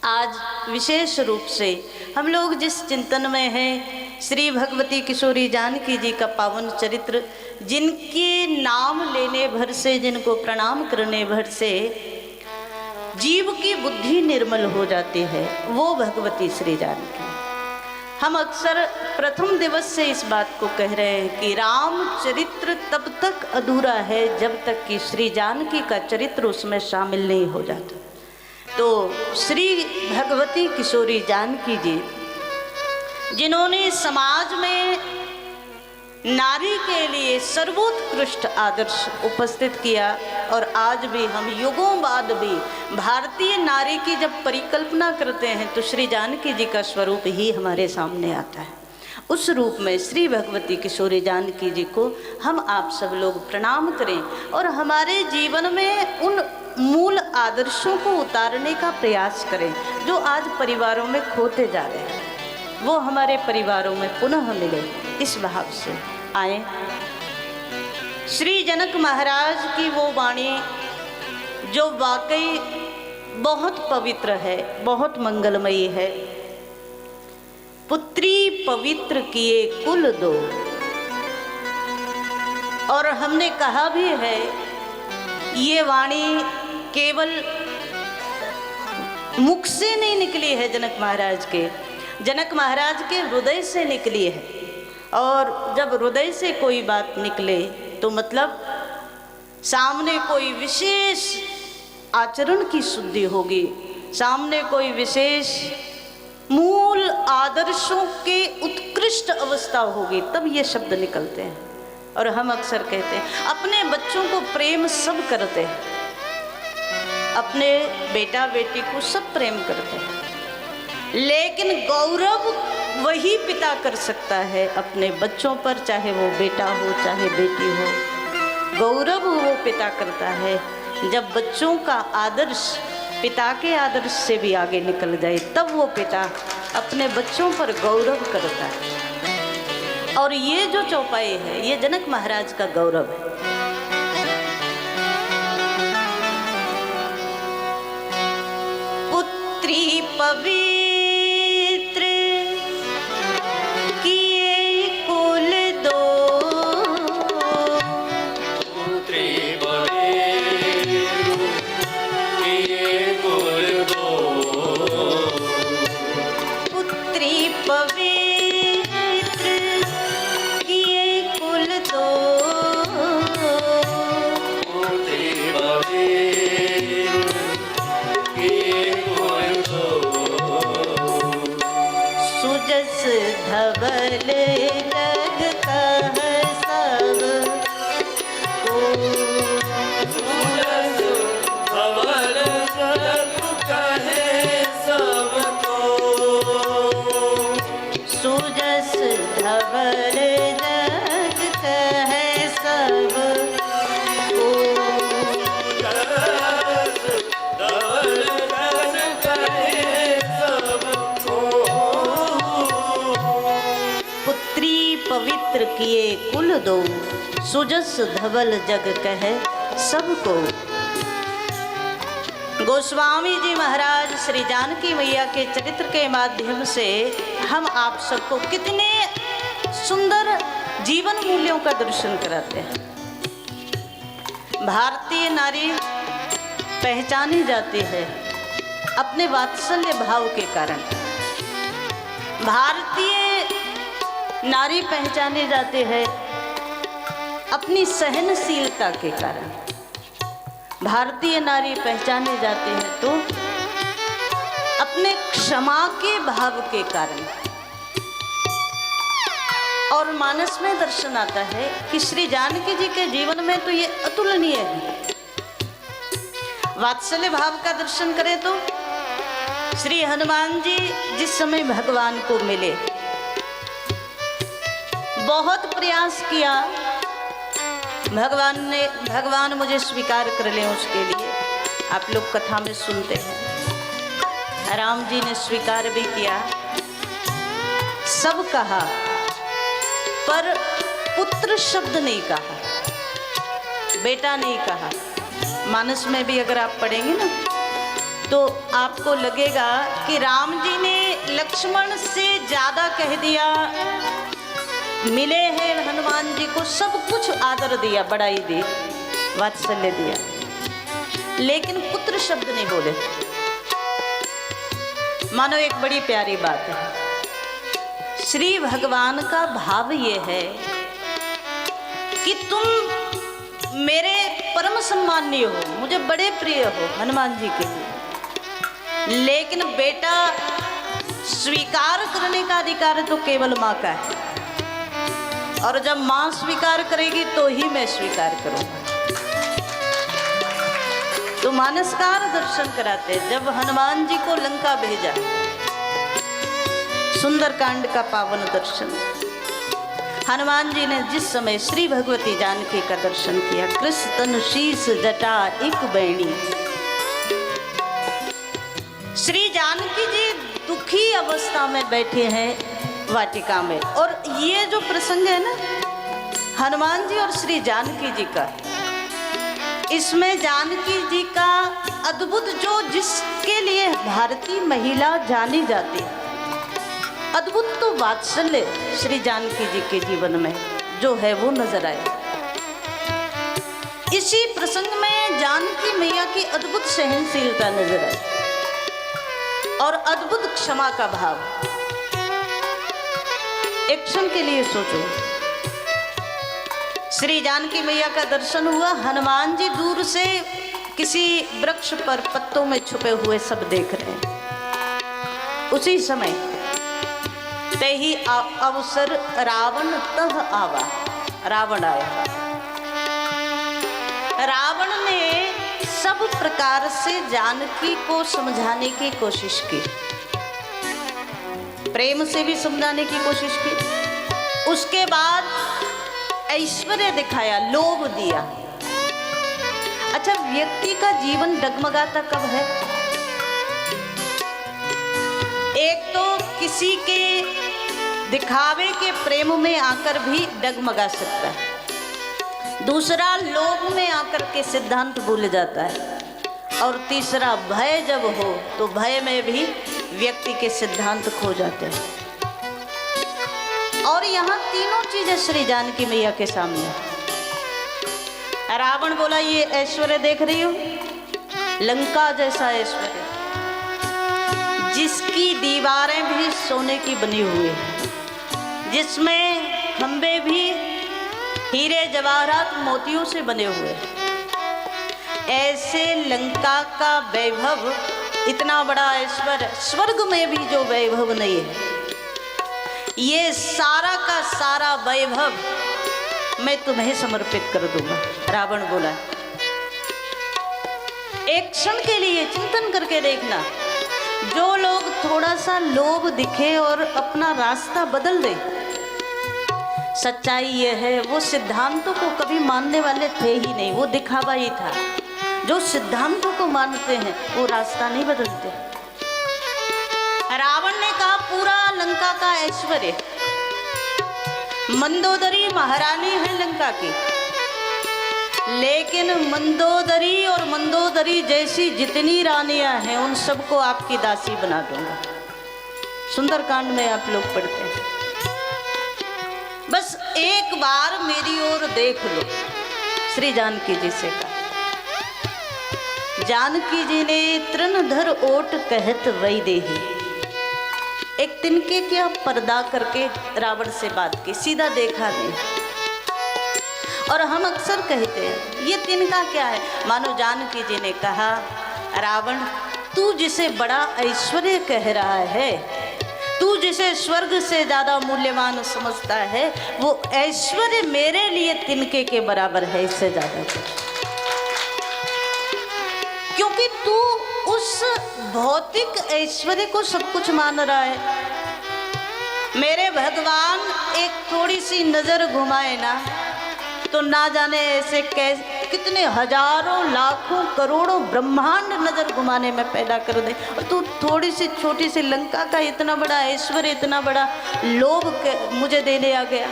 आज विशेष रूप से हम लोग जिस चिंतन में हैं, श्री भगवती किशोरी जानकी जी का पावन चरित्र, जिनके नाम लेने भर से, जिनको प्रणाम करने भर से जीव की बुद्धि निर्मल हो जाती है, वो भगवती श्री जानकी। हम अक्सर प्रथम दिवस से इस बात को कह रहे हैं कि राम चरित्र तब तक अधूरा है जब तक कि श्री जानकी का चरित्र उसमें शामिल नहीं हो जाता। तो श्री भगवती किशोरी जानकी जी, जिन्होंने समाज में नारी के लिए सर्वोत्कृष्ट आदर्श उपस्थित किया, और आज भी हम युगों बाद भी भारतीय नारी की जब परिकल्पना करते हैं तो श्री जानकी जी का स्वरूप ही हमारे सामने आता है। उस रूप में श्री भगवती किशोरी जानकी जी को हम आप सब लोग प्रणाम करें और हमारे जीवन में उन मूल आदर्शों को उतारने का प्रयास करें जो आज परिवारों में खोते जा रहे हैं, वो हमारे परिवारों में पुनः मिले। इस भाव से आए श्री जनक महाराज की वो वाणी जो वाकई बहुत पवित्र है, बहुत मंगलमयी है। पुत्री पवित्र किए कुल दो, और हमने कहा भी है ये वाणी केवल मुख से नहीं निकली है, जनक महाराज के हृदय से निकली है। और जब हृदय से कोई बात निकले तो मतलब सामने कोई विशेष आचरण की शुद्धि होगी, सामने कोई विशेष मूल आदर्शों के उत्कृष्ट अवस्था होगी, तब ये शब्द निकलते हैं। और हम अक्सर कहते हैं अपने बच्चों को प्रेम सब करते हैं, अपने बेटा बेटी को सब प्रेम करते हैं, लेकिन गौरव वही पिता कर सकता है अपने बच्चों पर, चाहे वो बेटा हो चाहे बेटी हो। गौरव वो पिता करता है जब बच्चों का आदर्श पिता के आदर्श से भी आगे निकल जाए, तब वो पिता अपने बच्चों पर गौरव करता है। और ये जो चौपाई है ये जनक महाराज का गौरव है। पुत्री पवित्र किए कुल दो, पुत्री पवित्र किए कुल दो, पुत्री पवित्र किए कुल दो, पुत्री पवित्र किए कुल दो, सुजस धवल जग कह सब को, सुजस धवल जग कहे सबको, सुजस धवल जग कह सब को, सुजस धवल जग कहे सबको, पुत्री पवित्र किए कुल दो, सुजस धवल जग कहे सबको। गोस्वामी जी महाराज श्री जानकी मैया के चरित्र के माध्यम से हम आप सबको कितने सुंदर जीवन मूल्यों का दर्शन कराते हैं। भारतीय नारी पहचानी जाती है अपने वात्सल्य भाव के कारण, भारतीय नारी पहचाने जाते हैं अपनी सहनशीलता के कारण, भारतीय नारी पहचाने जाते हैं तो अपने क्षमा के भाव के कारण। और मानस में दर्शन आता है कि श्री जानकी जी के जीवन में तो ये अतुलनीय है। वात्सल्य भाव का दर्शन करें तो श्री हनुमान जी जिस समय भगवान को मिले, बहुत प्रयास किया भगवान मुझे स्वीकार कर लें, उसके लिए आप लोग कथा में सुनते हैं राम जी ने स्वीकार भी किया, सब कहा, पर पुत्र शब्द नहीं कहा, बेटा नहीं कहा। मानस में भी अगर आप पढ़ेंगे ना तो आपको लगेगा कि राम जी ने लक्ष्मण से ज़्यादा कह दिया, मिले हैं हनुमान जी को सब कुछ आदर दिया, बड़ाई दी, वात्सल्य दिया, लेकिन पुत्र शब्द नहीं बोले। मानो एक बड़ी प्यारी बात है। श्री भगवान का भाव ये है कि तुम मेरे परम सम्मानीय हो, मुझे बड़े प्रिय हो हनुमान जी के लिए, लेकिन बेटा स्वीकार करने का अधिकार तो केवल माँ का है, और जब माँ स्वीकार करेगी तो ही मैं स्वीकार करूँगा। तो मानसकार दर्शन कराते, जब हनुमान जी को लंका भेजा, सुंदरकांड का पावन दर्शन, हनुमान जी ने जिस समय श्री भगवती जानकी का दर्शन किया, कृष्ण तन शीस जटा एक बैणी, श्री जानकी जी दुखी अवस्था में बैठे हैं वाटिका में। और ये जो प्रसंग है ना हनुमान जी और श्री जानकी जी का, इसमें जानकी जी का अद्भुत, जो जिसके लिए भारतीय महिला जानी जाती है, अद्भुत तो वात्सल्य श्री जानकी जी के जीवन में जो है वो नजर आए। इसी प्रसंग में जानकी मैया की अद्भुत सहनशीलता नजर आई और अद्भुत क्षमा का भाव। एक क्षण के लिए सोचो, श्री जानकी मैया का दर्शन हुआ, हनुमान जी दूर से किसी वृक्ष पर पत्तों में छुपे हुए सब देख रहे हैं। उसी समय ते ही अवसर रावण तह आवा, रावण आया। रावण ने सब प्रकार से जानकी को समझाने की कोशिश की, प्रेम से भी समझाने की कोशिश की, उसके बाद ऐश्वर्य दिखाया, लोभ दिया। अच्छा, व्यक्ति का जीवन डगमगाता कब है? एक तो किसी के दिखावे के प्रेम में आकर भी डगमगा सकता है, दूसरा लोभ में आकर के सिद्धांत भूल जाता है, और तीसरा भय जब हो तो भय में भी व्यक्ति के सिद्धांत खो जाते हैं। और यहाँ तीनों चीजें श्री जानकी मैया के सामने। रावण बोला, ये ऐश्वर्य देख रही हो, लंका जैसा ऐश्वर्य, जिसकी दीवारें भी सोने की बनी हुई है, जिसमें खंबे भी हीरे जवाहरात मोतियों से बने हुए, ऐसे लंका का वैभव, इतना बड़ा ऐश्वर्य, स्वर्ग में भी जो वैभव नहीं है, ये सारा का सारा वैभव मैं तुम्हें समर्पित कर दूंगा। रावण बोला। एक क्षण के लिए चिंतन करके देखना, जो लोग थोड़ा सा लोभ दिखे और अपना रास्ता बदल दे, सच्चाई ये है वो सिद्धांतों को कभी मानने वाले थे ही नहीं, वो दिखावा ही था। जो सिद्धांतों को मानते हैं वो रास्ता नहीं बदलते। रावण ने कहा, पूरा लंका का ऐश्वर्य, मंदोदरी महारानी है लंका की, लेकिन मंदोदरी और मंदोदरी जैसी जितनी रानियां हैं उन सबको आपकी दासी बना दूंगा। सुंदरकांड में आप लोग पढ़ते हैं। बस एक बार मेरी ओर देख लो, श्री जानकी जी से कहा। जानकी जी ने तृणधर ओट कहत वही देही, एक तिनके क्या पर्दा करके रावण से बात की, सीधा देखा नहीं। और हम अक्सर कहते हैं ये तिनका क्या है, मानो जानकी जी ने कहा, रावण तू जिसे बड़ा ऐश्वर्य कह रहा है, तू जिसे स्वर्ग से ज्यादा मूल्यवान समझता है, वो ऐश्वर्य मेरे लिए तिनके के बराबर है, इससे ज्यादा कुछ। क्योंकि तू उस भौतिक ऐश्वर्य को सब कुछ मान रहा है। मेरे भगवान एक थोड़ी सी नजर घुमाए ना, तो ना जाने ऐसे कितने हजारों लाखों करोड़ों ब्रह्मांड नजर घुमाने में पैदा कर दे, और तू थोड़ी सी छोटी सी लंका का इतना बड़ा ऐश्वर्य, इतना बड़ा लोभ मुझे देने आ गया।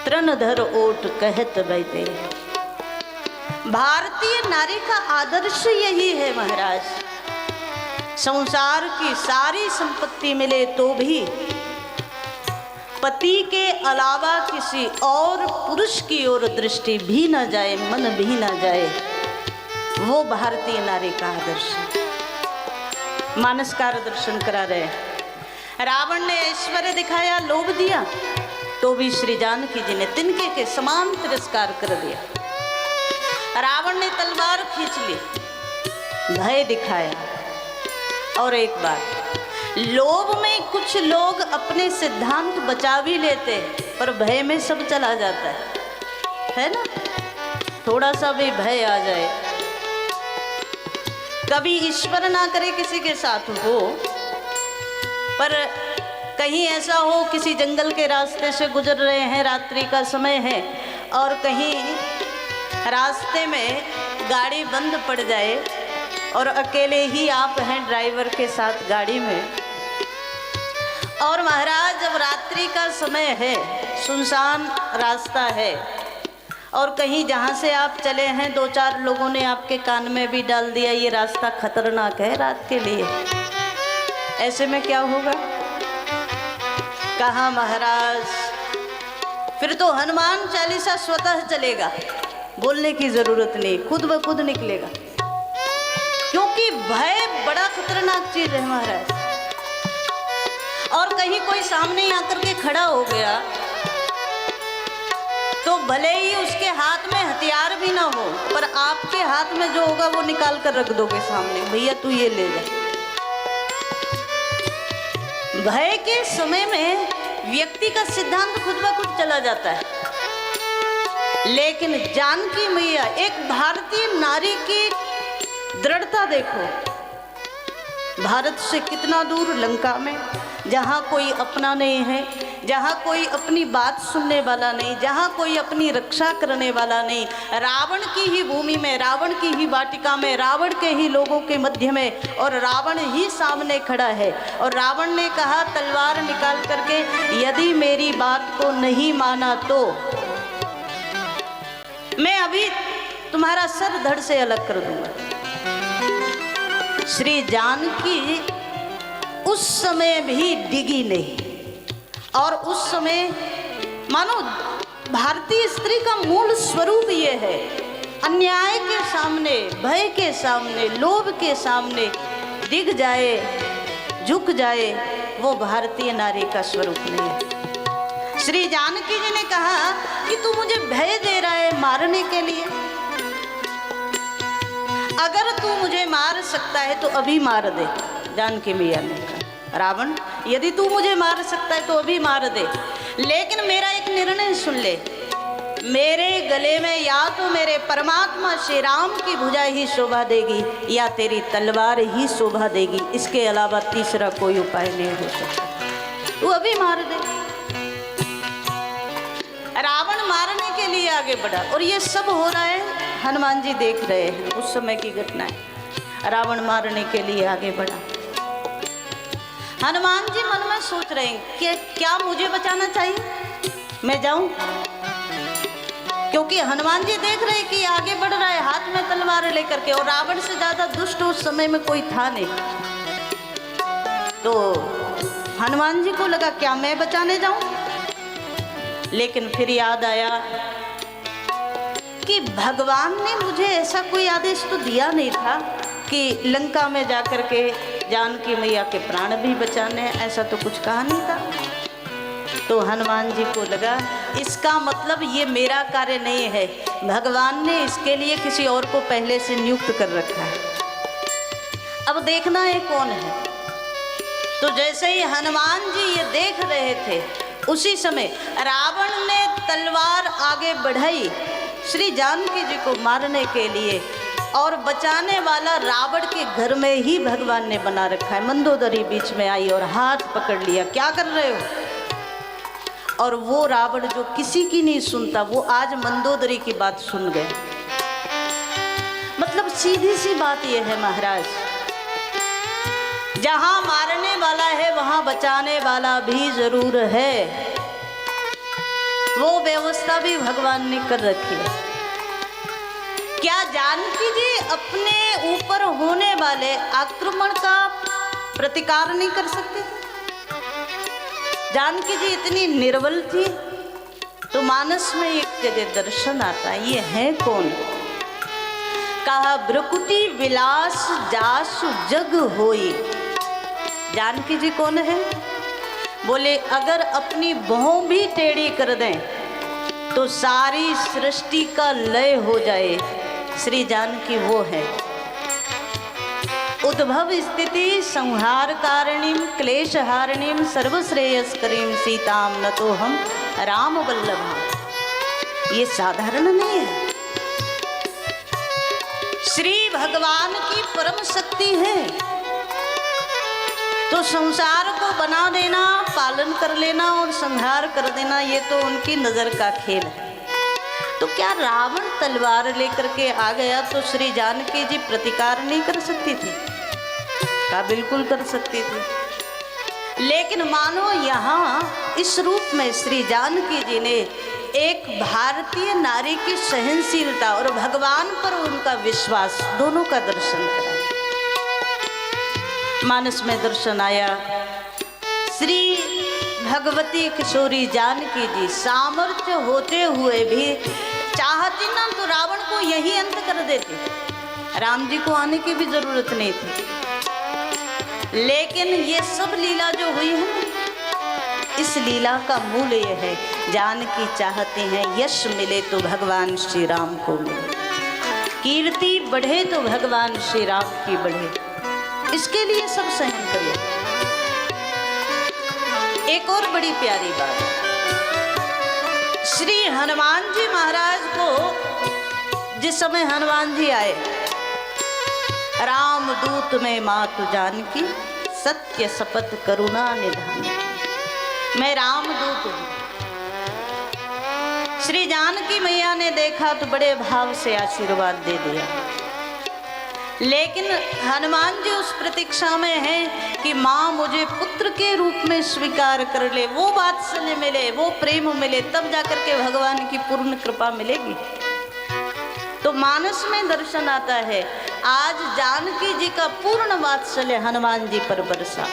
तृणधर ओट कहत बैठे, भारतीय नारी का आदर्श यही है महाराज। संसार की सारी संपत्ति मिले तो भी पति के अलावा किसी और पुरुष की ओर दृष्टि भी न जाए, मन भी न जाए, वो भारतीय नारी का आदर्श है। मानसकार दर्शन करा रहे। रावण ने ऐश्वर्य दिखाया, लोभ दिया, तो भी श्री जानकी जी ने तिनके के समान तिरस्कार कर दिया। रावण ने तलवार खींच ली, भय दिखाया। और एक बात, लोभ में कुछ लोग अपने सिद्धांत बचा भी लेते हैं, पर भय में सब चला जाता है ना। थोड़ा सा भी भय आ जाए, कभी ईश्वर ना करे किसी के साथ हो, पर कहीं ऐसा हो किसी जंगल के रास्ते से गुजर रहे हैं, रात्रि का समय है, और कहीं रास्ते में गाड़ी बंद पड़ जाए और अकेले ही आप हैं ड्राइवर के साथ गाड़ी में, और महाराज जब रात्रि का समय है, सुनसान रास्ता है, और कहीं जहाँ से आप चले हैं 2-4 लोगों ने आपके कान में भी डाल दिया ये रास्ता खतरनाक है रात के लिए, ऐसे में क्या होगा? कहा महाराज, फिर तो हनुमान चालीसा स्वतः चलेगा, बोलने की जरूरत नहीं, खुद ब खुद निकलेगा, क्योंकि भय बड़ा खतरनाक चीज है महाराज। और कहीं कोई सामने ही आकर के खड़ा हो गया तो भले ही उसके हाथ में हथियार भी ना हो, पर आपके हाथ में जो होगा वो निकाल कर रख दोगे सामने, भैया तू ये ले जा। भय के समय में व्यक्ति का सिद्धांत खुद ब खुद चला जाता है। लेकिन जानकी मैया, एक भारतीय नारी की दृढ़ता देखो, भारत से कितना दूर लंका में, जहाँ कोई अपना नहीं है, जहाँ कोई अपनी बात सुनने वाला नहीं, जहाँ कोई अपनी रक्षा करने वाला नहीं, रावण की ही भूमि में, रावण की ही वाटिका में, रावण के ही लोगों के मध्य में, और रावण ही सामने खड़ा है। और रावण ने कहा तलवार निकाल करके, यदि मेरी बात को नहीं माना तो मैं अभी तुम्हारा सर धड़ से अलग कर दूंगा। श्री जानकी उस समय भी डिगी नहीं, और उस समय मानो भारतीय स्त्री का मूल स्वरूप ये है, अन्याय के सामने, भय के सामने, लोभ के सामने डिग जाए, झुक जाए, वो भारतीय नारी का स्वरूप नहीं है। श्री जानकी जी ने कहा कि तू मुझे भय दे रहा है मारने के लिए, अगर तू मुझे मार सकता है तो अभी मार दे। जानकी मैया ने कहा, रावण यदि तू मुझे मार सकता है तो अभी मार दे, लेकिन मेरा एक निर्णय सुन ले, मेरे गले में या तो मेरे परमात्मा श्री राम की भुजा ही शोभा देगी या तेरी तलवार ही शोभा देगी, इसके अलावा तीसरा कोई उपाय नहीं हो सकता, तू अभी मार दे। रावण मारने के लिए आगे बढ़ा, और ये सब हो रहा है, हनुमान जी देख रहे हैं उस समय की घटनाएं। रावण मारने के लिए आगे बढ़ा, हनुमान जी मन में सोच रहे हैं कि क्या मुझे बचाना चाहिए, मैं जाऊं, क्योंकि हनुमान जी देख रहे कि आगे बढ़ रहा है हाथ में तलवार लेकर के, और रावण से ज्यादा दुष्ट उस समय में कोई था नहीं। तो हनुमान जी को लगा क्या मैं बचाने जाऊं, लेकिन फिर याद आया कि भगवान ने मुझे ऐसा कोई आदेश तो दिया नहीं था कि लंका में जाकर के जानकी मैया के प्राण भी बचाने, ऐसा तो कुछ कहा नहीं था। तो हनुमान जी को लगा इसका मतलब ये मेरा कार्य नहीं है, भगवान ने इसके लिए किसी और को पहले से नियुक्त कर रखा है, अब देखना है कौन है। तो जैसे ही हनुमान जी ये देख रहे थे, उसी समय रावण ने तलवार आगे बढ़ाई श्री जानकी जी को मारने के लिए, और बचाने वाला रावण के घर में ही भगवान ने बना रखा है। मंदोदरी बीच में आई और हाथ पकड़ लिया, क्या कर रहे हो? और वो रावण जो किसी की नहीं सुनता, वो आज मंदोदरी की बात सुन गए। मतलब सीधी सी बात ये है महाराज, जहां मारने वाला है वहां बचाने वाला भी जरूर है, वो व्यवस्था भी भगवान ने कर रखी है। क्या क्या जानकी जी अपने ऊपर होने वाले आक्रमण का प्रतिकार नहीं कर सकते? जानकी जी इतनी निर्बल थी। तो मानस में एक जगह दर्शन आता है, ये है कौन? कहा भ्रकुटी विलास जासु जग होई। जानकी जी कौन है? बोले अगर अपनी भौं भी टेढ़ी कर दें तो सारी सृष्टि का लय हो जाए, श्री जानकी वो है। उद्भव स्थिति संहार कारणीम क्लेश हारणीम सर्वश्रेयस्करीम सीताम न तो हम राम वल्लभा। ये साधारण नहीं है, श्री भगवान की परम शक्ति है। तो संसार को बना देना, पालन कर लेना और संहार कर देना, ये तो उनकी नजर का खेल है। तो क्या रावण तलवार लेकर के आ गया तो श्री जानकी जी प्रतिकार नहीं कर सकती थी? क्या बिल्कुल कर सकती थी। लेकिन मानो यहाँ इस रूप में श्री जानकी जी ने एक भारतीय नारी की सहनशीलता और भगवान पर उनका विश्वास दोनों का दर्शन करा। मानस में दर्शन आया, श्री भगवती किशोरी जानकी जी सामर्थ्य होते हुए भी चाहती ना तो रावण को यही अंत कर देते, राम जी को आने की भी जरूरत नहीं थी। लेकिन ये सब लीला जो हुई है, इस लीला का मूल ये है, जानकी चाहते हैं यश मिले तो भगवान श्री राम को मिले, कीर्ति बढ़े तो भगवान श्री राम की बढ़े, इसके लिए सब सहन करिए। एक और बड़ी प्यारी बात, श्री हनुमान जी महाराज को जिस समय हनुमान जी आए, राम दूत में मातु जानकी सत्य शपथ करुणा निधान, मैं राम दूत हूं। श्री जानकी मैया ने देखा तो बड़े भाव से आशीर्वाद दे दिया। लेकिन हनुमान जी उस प्रतीक्षा में हैं कि माँ मुझे पुत्र के रूप में स्वीकार कर ले, वो वात्सल्य मिले, वो प्रेम मिले, तब जाकर के भगवान की पूर्ण कृपा मिलेगी। तो मानस में दर्शन आता है, आज जानकी जी का पूर्ण वात्सल्य हनुमान जी पर बरसा।